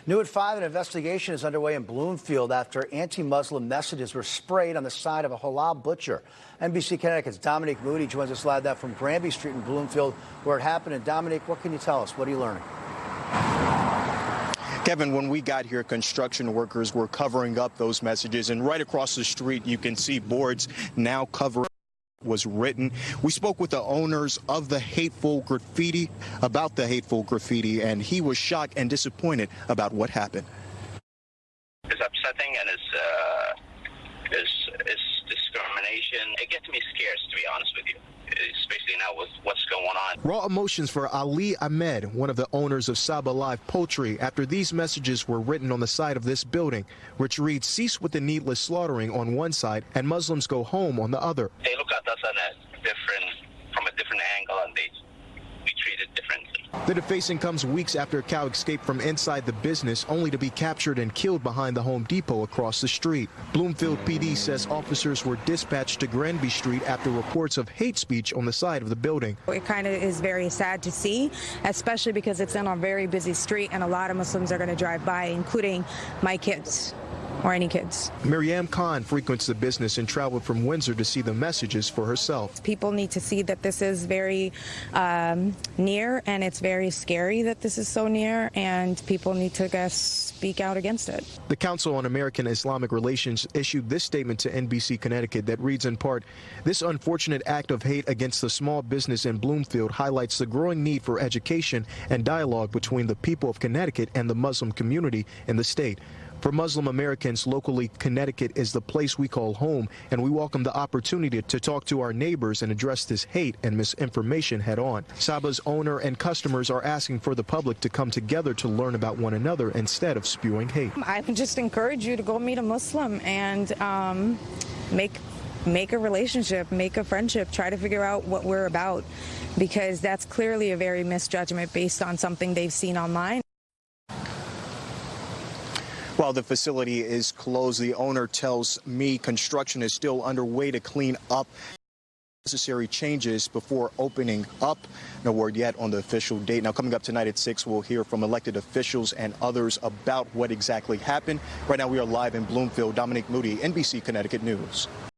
New at 5, an investigation is underway in Bloomfield after anti-Muslim messages were sprayed on the side of a halal butcher. NBC Connecticut's Dominique Moody joins us live now from Granby Street in Bloomfield, where it happened. And Dominique, what can you tell us? What are you learning? Kevin, when we got here, construction workers were covering up those messages, and right across the street, you can see boards now covering was written. We spoke with the owners of the hateful graffiti about the hateful graffiti, and he was shocked and disappointed about what happened. It's upsetting, and it's discrimination. It gets me scared, to be honest with you, especially now with what's going on. Raw emotions for Ali Ahmed, one of the owners of Saba Live Poultry, after these messages were written on the side of this building, which reads, "Cease with the needless slaughtering" on one side and Muslims go home on the other. They look at us from a different angle, and we treat it differently. The defacing comes weeks after Cow escaped from inside the business, only to be captured and killed behind the Home Depot across the street. Bloomfield PD says officers were dispatched to Granby Street after reports of hate speech on the side of the building. It kind of is very sad to see, especially because it's in a very busy street and a lot of Muslims are going to drive by, including my kids. Or any kids. Miriam Khan frequents the business and traveled from Windsor to see the messages for herself. People need to see that this is very near, and it's very scary that this is so near, and people need to speak out against it. The Council on American Islamic Relations issued this statement to NBC Connecticut that reads in part, "This unfortunate act of hate against the small business in Bloomfield highlights the growing need for education and dialogue between the people of Connecticut and the Muslim community in the state. For Muslim Americans locally, Connecticut is the place we call home, and we welcome the opportunity to talk to our neighbors and address this hate and misinformation head on." Saba's owner and customers are asking for the public to come together to learn about one another instead of spewing hate. I would just encourage you to go meet a Muslim and make a relationship, make a friendship, try to figure out what we're about, because that's clearly a very misjudgment based on something they've seen online. While the facility is closed, the owner tells me construction is still underway to clean up necessary changes before opening up. No word yet on the official date. Now, coming up tonight at 6, we'll hear from elected officials and others about what exactly happened. Right now, we are live in Bloomfield. Dominique Moody, NBC Connecticut News.